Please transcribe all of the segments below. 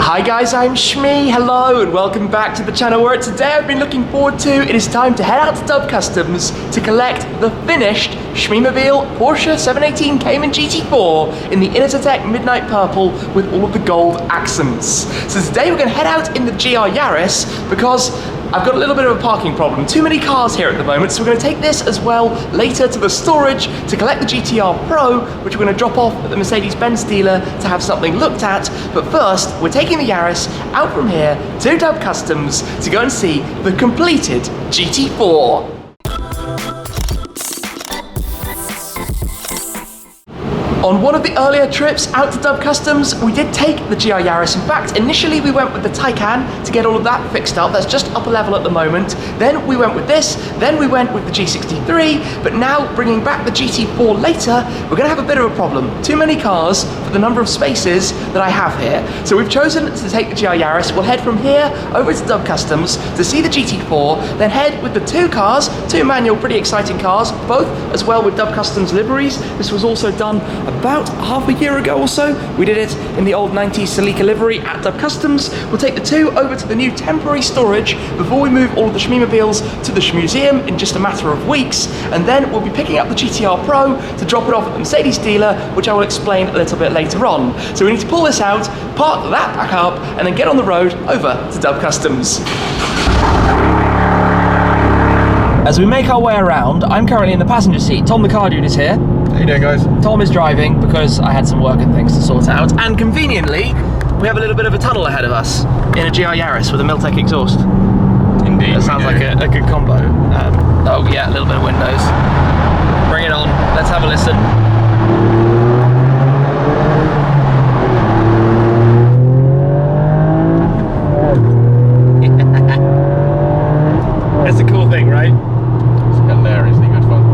Hi guys, I'm Shmee, hello and welcome back to the channel where today I've been looking forward to. It is time to head out to Dub Customs to collect the finished Shmeemobile Porsche 718 Cayman GT4 in the Inozetek Midnight Purple with all of the gold accents. So today we're going to head out in the GR Yaris because I've got a little bit of a parking problem. Too many cars here at the moment, so we're going to take this as well later to the storage to collect the GTR Pro, which we're going to drop off at the Mercedes-Benz dealer to have something looked at. But first, we're taking the Yaris out from here to Dub Customs to go and see the completed GT4. On one of the earlier trips out to Dub Customs, we did take the GR Yaris. In fact, initially we went with the Taycan to get all of that fixed up. That's just upper level at the moment. Then we went with this, then we went with the G63, but now bringing back the GT4 later, we're gonna have a bit of a problem. Too many cars for the number of spaces that I have here. So we've chosen to take the GR Yaris. We'll head from here over to Dub Customs to see the GT4, then head with the two cars, two manual, pretty exciting cars, both as well with Dub Customs liveries. This was also done about half a year ago or so. We did it in the old 90s Celica livery at Dub Customs. We'll take the two over to the new temporary storage before we move all of the Shmeemobiles to the Shmuseum in just a matter of weeks, and then we'll be picking up the GTR Pro to drop it off at the Mercedes dealer, which I will explain a little bit later on. So we need to pull this out, park that back up, and then get on the road over to Dub Customs. As we make our way around, I'm currently in the passenger seat. Tom the car dude is here. How you doing, guys? Tom is driving because I had some work and things to sort out. And conveniently, we have a little bit of a tunnel ahead of us in a GR Yaris with a Miltec exhaust. Indeed. That sounds like a good combo. Oh yeah, a little bit of windows. Bring it on, let's have a listen. That's a cool thing, right? Hilariously good fun.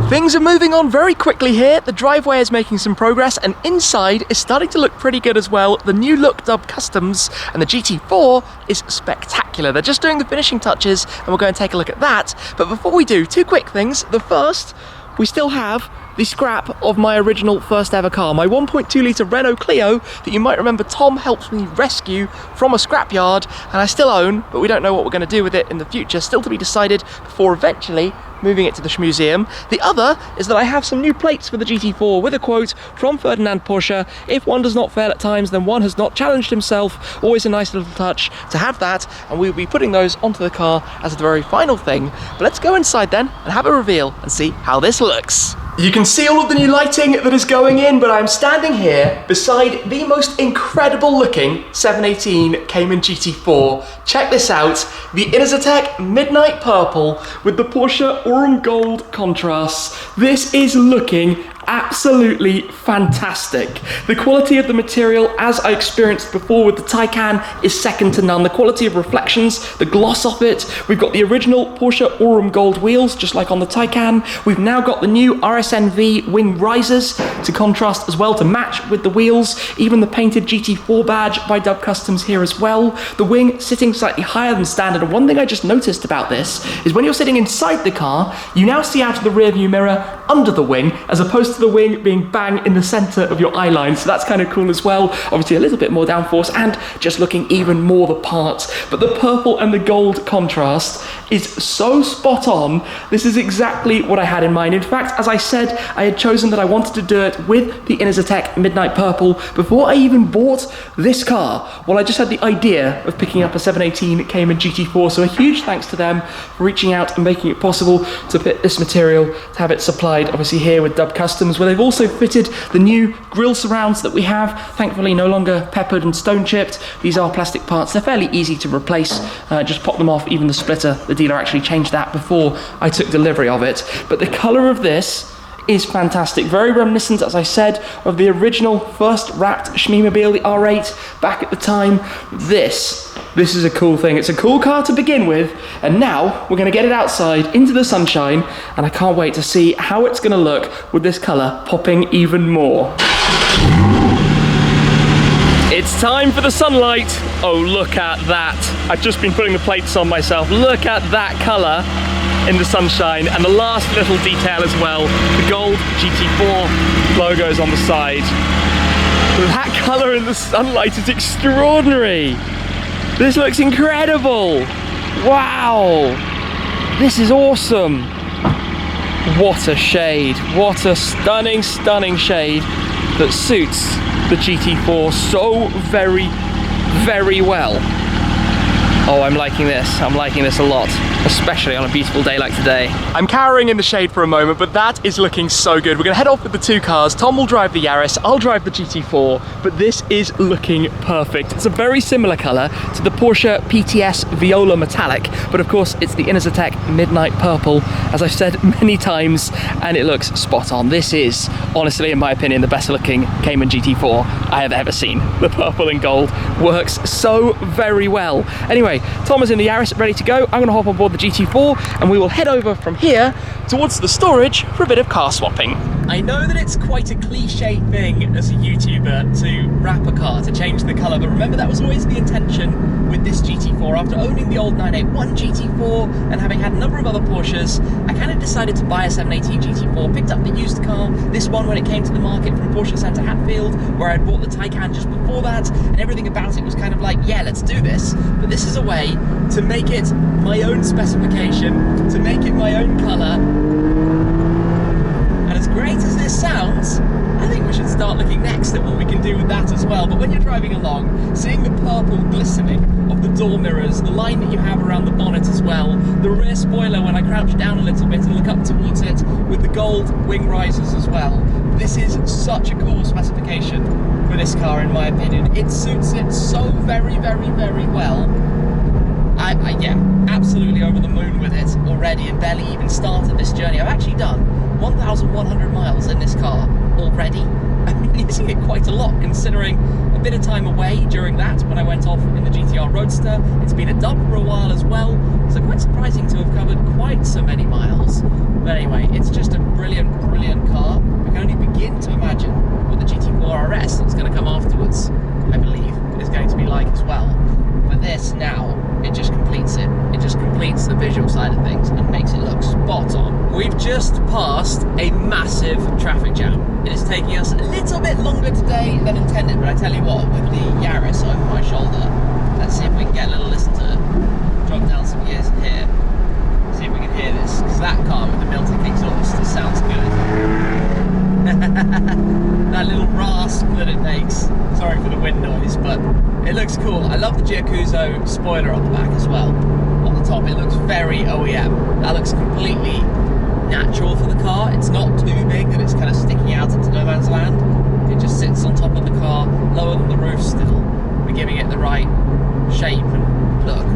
Things are moving on very quickly here. The driveway is making some progress and inside is starting to look pretty good as well. The new look Dub Customs and the GT4 is spectacular. They're just doing the finishing touches and we're going to take a look at that. But before we do, two quick things. The first, we still have the scrap of my original first ever car, my 1.2 litre Renault Clio that you might remember Tom helped me rescue from a scrapyard and I still own, but we don't know what we're going to do with it in the future, still to be decided before eventually moving it to the Shmuseum. The other is that I have some new plates for the GT4 with a quote from Ferdinand Porsche: "If one does not fail at times, then one has not challenged himself." Always a nice little touch to have that, and we'll be putting those onto the car as the very final thing. But let's go inside then and have a reveal and see how this looks. You can see all of the new lighting that is going in, but I'm standing here beside the most incredible looking 718 Cayman GT4. Check this out, the Inozetek Midnight Purple with the Porsche Aurum Gold contrasts. This is looking absolutely fantastic. The quality of the material, as I experienced before with the Taycan, is second to none. The quality of reflections, the gloss of it. We've got the original Porsche Aurum Gold wheels, just like on the Taycan. We've now got the new RSNV wing risers to contrast as well, to match with the wheels. Even the painted GT4 badge by Dub Customs here as well. The wing sitting slightly higher than standard. And one thing I just noticed about this is when you're sitting inside the car, you now see out of the rear view mirror under the wing, as opposed to the wing being bang in the center of your eye line. So that's kind of cool as well. Obviously a little bit more downforce and just looking even more the part. But the purple and the gold contrast is so spot on. This is exactly what I had in mind. In fact, as I said, I had chosen that I wanted to do it with the Inozetek Midnight Purple before I even bought this car. Well, I just had the idea of picking up a 718 Cayman GT4. So a huge thanks to them for reaching out and making it possible to fit this material, to have it supplied obviously here with Dub Customs, where they've also fitted the new grille surrounds that we have, thankfully no longer peppered and stone chipped. These are plastic parts, they're fairly easy to replace, just pop them off. Even the splitter, the dealer actually changed that before I took delivery of it. But the colour of this is fantastic, very reminiscent, as I said, of the original first wrapped Shmeemobile, the R8, back at the time. This is a cool thing. It's a cool car to begin with, and now we're going to get it outside into the sunshine, and I can't wait to see how it's going to look with this colour popping even more. It's time for the sunlight. Oh, look at that. I've just been putting the plates on myself. Look at that colour in the sunshine, and the last little detail as well, the gold GT4 logos on the side. That colour in the sunlight is extraordinary. This looks incredible. Wow. This is awesome. What a shade. What a stunning, stunning shade that suits the GT4 so very, very well. Oh, I'm liking this. I'm liking this a lot, especially on a beautiful day like today. I'm cowering in the shade for a moment, but that is looking so good. We're gonna head off with the two cars. Tom will drive the Yaris, I'll drive the GT4, but this is looking perfect. It's a very similar color to the Porsche PTS Viola Metallic, but of course it's the Inozetek Midnight Purple, as I've said many times, and it looks spot on. This is, honestly, in my opinion, the best looking Cayman GT4 I have ever seen. The purple and gold works so very well. Anyway, Tom is in the Yaris, ready to go. I'm going to hop on board the GT4 and we will head over from here towards the storage for a bit of car swapping. I know that it's quite a cliche thing as a YouTuber to wrap a car, to change the colour, but remember that was always the intention with this GT4. After owning the old 981 GT4 and having had a number of other Porsches, I kind of decided to buy a 718 GT4, picked up the used car, this one when it came to the market from Porsche Centre Hatfield, where I'd bought the Taycan just before that, and everything about it was kind of like, yeah, let's do this. But this is a way to make it my own specification, to make it my own colour. And as great as this sounds, I think we should start looking next at what we can do with that as well. But when you're driving along, seeing the purple glistening of the door mirrors, the line that you have around the bonnet as well, the rear spoiler when I crouch down a little bit and look up towards it with the gold wing risers as well, this is such a cool specification for this car in my opinion. It suits it so very, very, very well. Yeah, absolutely over the moon with it already and barely even started this journey. I've actually done 1,100 miles in this car already. I've been using it quite a lot considering a bit of time away during that when I went off in the GTR Roadster. It's been a dub for a while as well, so quite surprising to have covered quite so many miles. But anyway, it's just a brilliant, brilliant car. We can only begin to imagine what the GT4 RS that's going to come afterwards, I believe, is going to be like as well. But this now, it just completes it. It just completes the visual side of things and makes it look spot on. We've just passed a massive traffic jam. It is taking us a little bit longer today than intended, but I tell you what, with the Yaris over my shoulder, let's see if we can get a little listen to it. Drop down some gears here. See if we can hear this, because that car with the built-in exhaust, it sounds good. That little rasp that it makes. Sorry for the wind noise, but it looks cool. I love the Giacuso spoiler on the back as well. On the top, it looks very OEM. That looks completely natural for the car. It's not too big that it's kind of sticking out into no man's land. It just sits on top of the car, lower than the roof still. We're giving it the right shape and look.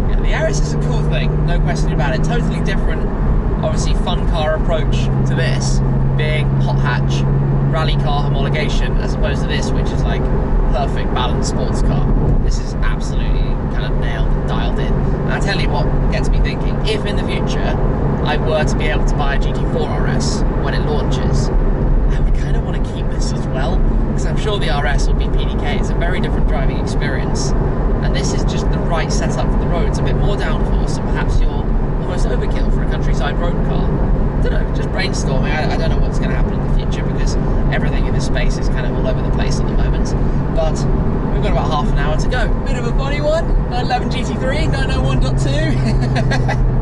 Yeah, the Yaris is a cool thing, no question about it. Totally different, obviously fun car approach to this, being hot hatch, rally car homologation, as opposed to this, which is like perfect balanced sports car. This is absolutely kind of nailed and dialed in. And I tell you what gets me thinking, if in the future I were to be able to buy a GT4 RS when it launches, I would kind of want to keep this as well, because I'm sure the RS will be PDK. It's a very different driving experience, and this is just the right setup for the roads. A bit more downforce, and perhaps you're almost overkill for a countryside road car. I don't know, just brainstorming. I don't know what's going to happen in the future, because everything in this space is kind of all over the place at the moment. But we've got about half an hour to go. Bit of a funny one. 911 GT3, 901.2.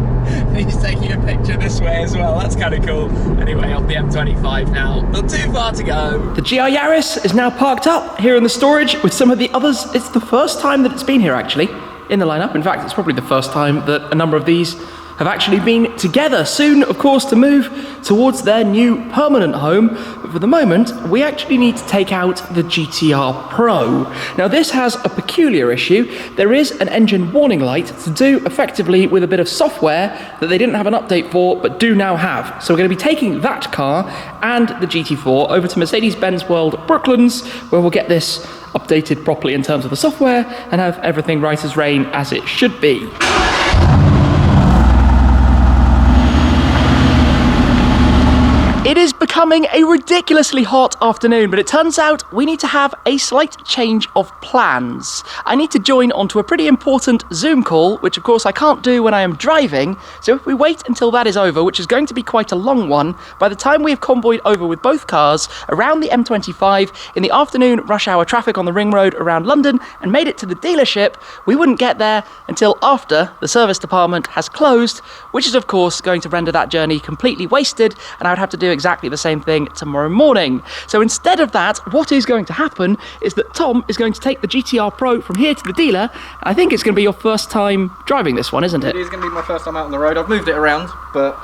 He's taking a picture this way as well. That's kind of cool. Anyway, off the M25 now. Not too far to go. The GR Yaris is now parked up here in the storage with some of the others. It's the first time that it's been here actually in the lineup. In fact, it's probably the first time that a number of these have actually been together. Soon, of course, to move towards their new permanent home. But for the moment, we actually need to take out the GTR Pro. Now, this has a peculiar issue. There is an engine warning light to do effectively with a bit of software that they didn't have an update for, but do now have. So we're going to be taking that car and the GT4 over to Mercedes-Benz World Brooklands, where we'll get this updated properly in terms of the software and have everything right as rain as it should be. It is becoming a ridiculously hot afternoon, but it turns out we need to have a slight change of plans. I need to join onto a pretty important Zoom call, which of course I can't do when I am driving, so if we wait until that is over, which is going to be quite a long one, by the time we have convoyed over with both cars around the M25 in the afternoon rush hour traffic on the ring road around London and made it to the dealership, we wouldn't get there until after the service department has closed, which is of course going to render that journey completely wasted, and I would have to do exactly the same thing tomorrow morning. So instead of that, what is going to happen is that Tom is going to take the GTR Pro from here to the dealer. I think it's going to be your first time driving this one, isn't it? It is going to be my first time out on the road. I've moved it around, but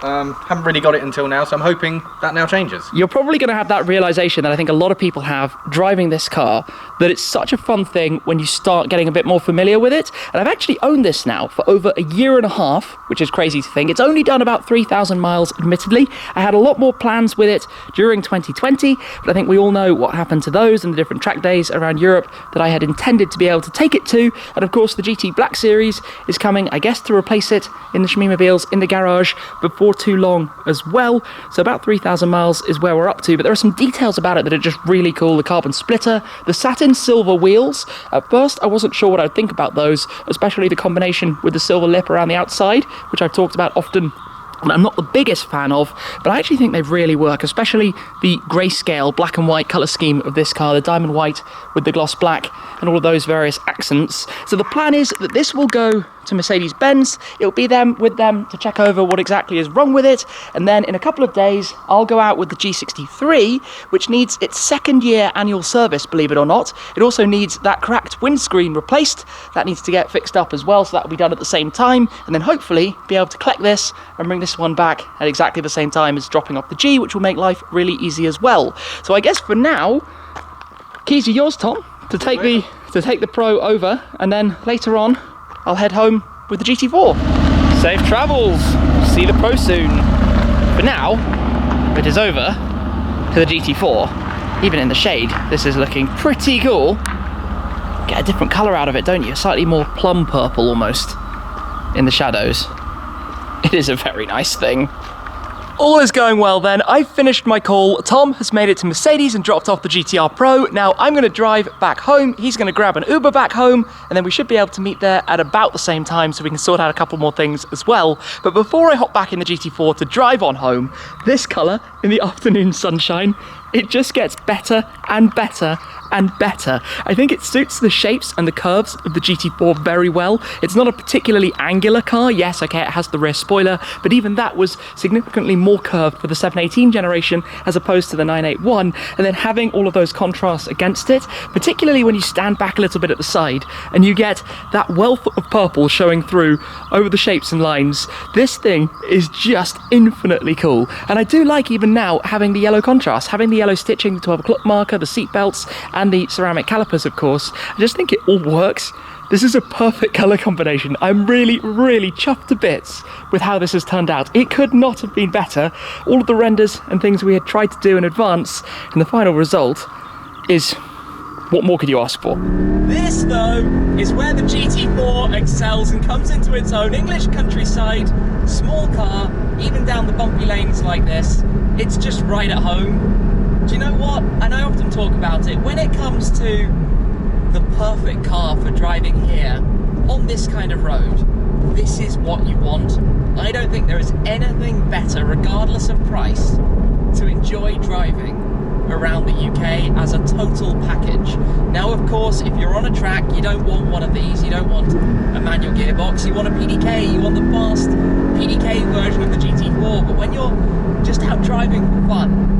haven't really got it until now, so I'm hoping that now changes. You're probably going to have that realization that I think a lot of people have driving this car, that it's such a fun thing when you start getting a bit more familiar with it. And I've actually owned this now for over a year and a half, which is crazy to think. It's only done about 3,000 miles, admittedly. I had a lot more plans with it during 2020, but I think we all know what happened to those and the different track days around Europe that I had intended to be able to take it to. And of course the GT Black Series is coming, I guess, to replace it in the Shmeemobiles in the garage before too long as well. So about 3,000 miles is where we're up to, but there are some details about it that are just really cool. The carbon splitter, the satin silver wheels. At first I wasn't sure what I'd think about those, especially the combination with the silver lip around the outside, which I've talked about often and I'm not the biggest fan of, but I actually think they really work, especially the grayscale black and white colour scheme of this car, the diamond white with the gloss black and all of those various accents. So the plan is that this will go to Mercedes-Benz. It'll be with them to check over what exactly is wrong with it, and then in a couple of days I'll go out with the G63, which needs its second year annual service, believe it or not. It also needs that cracked windscreen replaced. That needs to get fixed up as well, so that will be done at the same time, and then hopefully be able to collect this and bring this one back at exactly the same time as dropping off the G, which will make life really easy as well. So I guess for now, keys are yours, Tom, to take the Pro over, and then later on I'll head home with the GT4. Safe travels! See the Pro soon. For now, it is over to the GT4. Even in the shade, this is looking pretty cool. Get a different colour out of it, don't you? Slightly more plum purple almost in the shadows. It is a very nice thing. All is going well then. I've finished my call. Tom has made it to Mercedes and dropped off the GTR Pro. Now I'm going to drive back home. He's going to grab an Uber back home, and then we should be able to meet there at about the same time so we can sort out a couple more things as well. But before I hop back in the GT4 to drive on home, this colour in the afternoon sunshine, it just gets better and better and better. I think it suits the shapes and the curves of the GT4 very well. It's not a particularly angular car. Yes, okay, it has the rear spoiler, but even that was significantly more curved for the 718 generation as opposed to the 981, and then having all of those contrasts against it, particularly when you stand back a little bit at the side and you get that wealth of purple showing through over the shapes and lines. This thing is just infinitely cool, and I do like even now having the yellow contrast, having the yellow stitching, the 12 o'clock marker, the seat belts, and the ceramic calipers, of course. I just think it all works. This is a perfect colour combination. I'm really, really chuffed to bits with how this has turned out. It could not have been better. All of the renders and things we had tried to do in advance, and the final result is, what more could you ask for? This, though, is where the GT4 excels and comes into its own. English countryside, small car, even down the bumpy lanes like this. It's just right at home. Do you know what? And I often talk about it. When it comes to the perfect car for driving here on this kind of road, this is what you want. I don't think there is anything better, regardless of price, to enjoy driving around the UK as a total package. Now, of course, if you're on a track, you don't want one of these. You don't want a manual gearbox. You want a PDK. You want the fast PDK version of the GT4. But when you're just out driving for fun,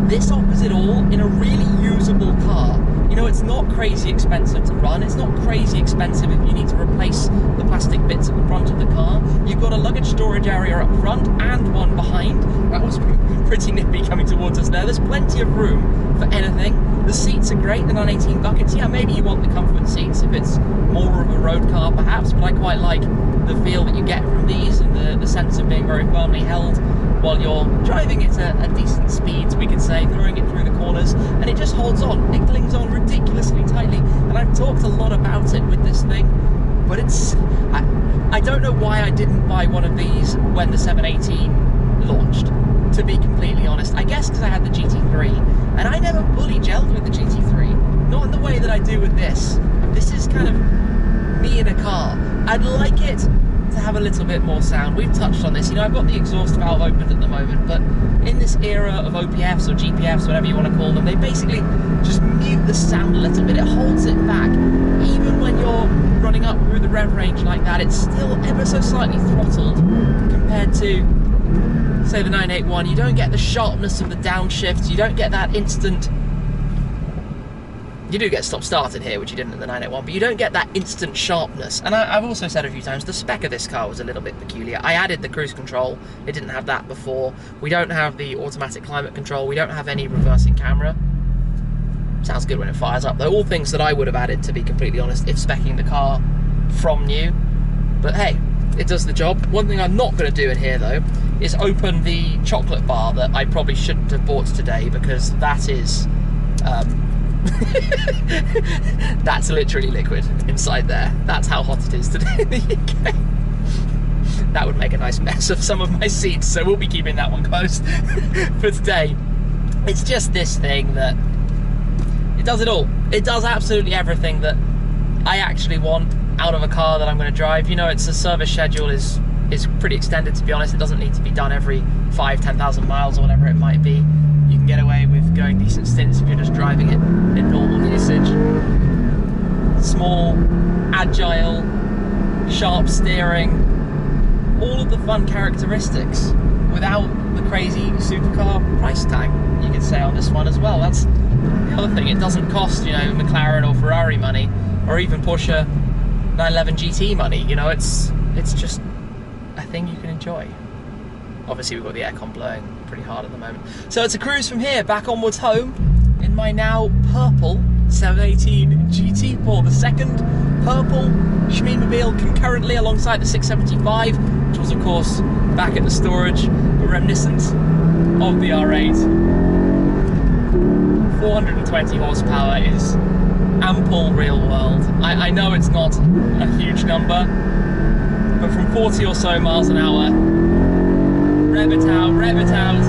this offers it all in a really usable car. You know, it's not crazy expensive to run. It's not crazy expensive if you need to replace the plastic bits at the front of the car. You've got a luggage storage area up front and one behind. That was pretty nippy coming towards us there. There's plenty of room for anything. The seats are great, the 918 buckets. Yeah, maybe you want the comfort seats if it's more of a road car perhaps, but I quite like the feel that you get from these and the sense of being very firmly held while you're driving it at decent speeds, we could say, throwing it through the corners, and it just holds on. It clings on ridiculously tightly, and I've talked a lot about it with this thing, but it's... I don't know why I didn't buy one of these when the 718 launched. to be completely honest. I guess because I had the GT3, and I never fully gelled with the GT3. Not in the way that I do with this. This is kind of me in a car. I'd like it to have a little bit more sound. We've touched on this. You know, I've got the exhaust valve opened at the moment, but in this era of OPFs or GPFs, whatever you want to call them, they basically just mute the sound a little bit. It holds it back. Even when you're running up through the rev range like that, it's still ever so slightly throttled compared to, say, the 981. You don't get the sharpness of the downshift. You don't get that instant... You do get stop-started here, which you didn't in the 981, but you don't get that instant sharpness. And I've also said a few times, the spec of this car was a little bit peculiar. I added the cruise control. It didn't have that before. We don't have the automatic climate control. We don't have any reversing camera. Sounds good when it fires up, though. All things that I would have added, to be completely honest, if speccing the car from new. But hey, it does the job. One thing I'm not going to do in here, though, is open the chocolate bar that I probably shouldn't have bought today, because that is... that's literally liquid inside there. That's how hot it is today in the UK. That would make a nice mess of some of my seats, so we'll be keeping that one closed for today. It's just this thing that it does it all. It does absolutely everything that I actually want out of a car that I'm going to drive. You know, it's a service schedule is pretty extended, to be honest. It doesn't need to be done every 5,000–10,000 miles or whatever it might be. You can get away with going decent stints if you're just driving it in normal usage. Small, agile, sharp steering, all of the fun characteristics without the crazy supercar price tag, you could say, on this one as well. That's the other thing. It doesn't cost, you know, McLaren or Ferrari money, or even Porsche 911 GT money. You know, it's just a thing you can enjoy. Obviously we've got the aircon blowing pretty hard at the moment. So it's a cruise from here back onwards home in my now purple 718 GT4, the second purple Shmeemobile concurrently alongside the 675, which was of course back at the storage, but reminiscent of the R8. 420 horsepower is ample real world. I know it's not a huge number, but from 40 or so miles an hour, rev it out, rev it out.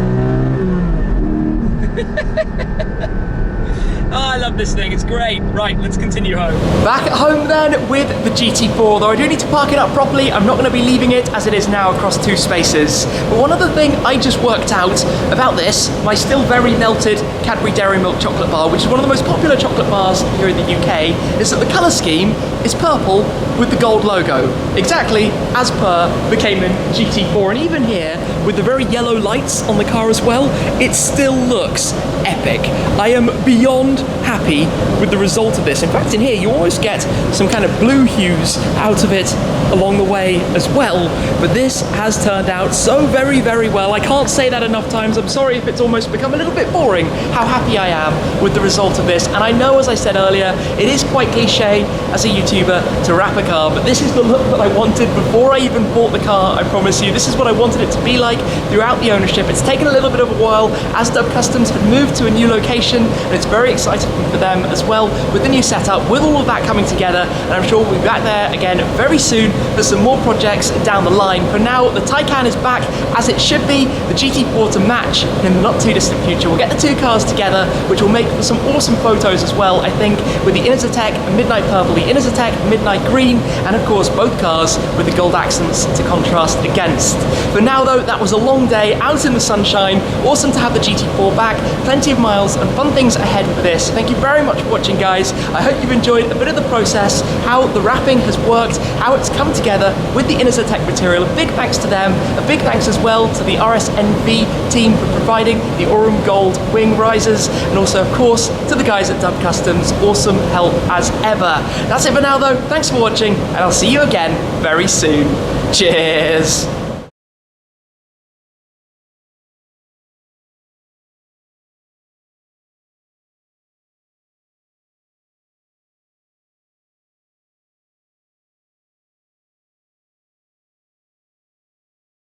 Oh, I love this thing, it's great. Right, let's continue home. Back at home then with the GT4, though I do need to park it up properly. I'm not going to be leaving it as it is now across 2 spaces. But one other thing I just worked out about this, my still very melted Cadbury Dairy Milk chocolate bar, which is one of the most popular chocolate bars here in the UK, is that the colour scheme is purple with the gold logo, exactly as per the Cayman GT4. And even here, with the very yellow lights on the car as well, it still looks epic. I am beyond happy with the result of this. In fact, in here you almost get some kind of blue hues out of it along the way as well, but this has turned out so very, very well. I can't say that enough times. I'm sorry if it's almost become a little bit boring how happy I am with the result of this. And I know, as I said earlier, it is quite cliche as a YouTuber to wrap a car, but this is the look that I wanted before I even bought the car, I promise you. This is what I wanted it to be like throughout the ownership. It's taken a little bit of a while as Dub Customs had moved to a new location, and it's very exciting for them as well with the new setup, with all of that coming together. And I'm sure we'll be back there again very soon for some more projects down the line. For now, the Taycan is back as it should be, the GT4 to match, and in the not too distant future we'll get the 2 cars together, which will make for some awesome photos as well, I think, with the Inozetek Midnight Purple, the Inozetek Midnight Green, and of course both cars with the gold accents to contrast against. For now though, that was a long day out in the sunshine. Awesome to have the GT4 back, plenty of miles and fun things ahead with this. Thank you very much for watching, guys. I hope you've enjoyed a bit of the process, how the wrapping has worked, how it's come together with the Inozetek material. A big thanks to them, a big thanks as well to the RSNV team for providing the Aurum Gold wing risers, and also of course to the guys at Dub Customs. Awesome help as ever. That's it for now though, thanks for watching, and I'll see you again very soon. Cheers!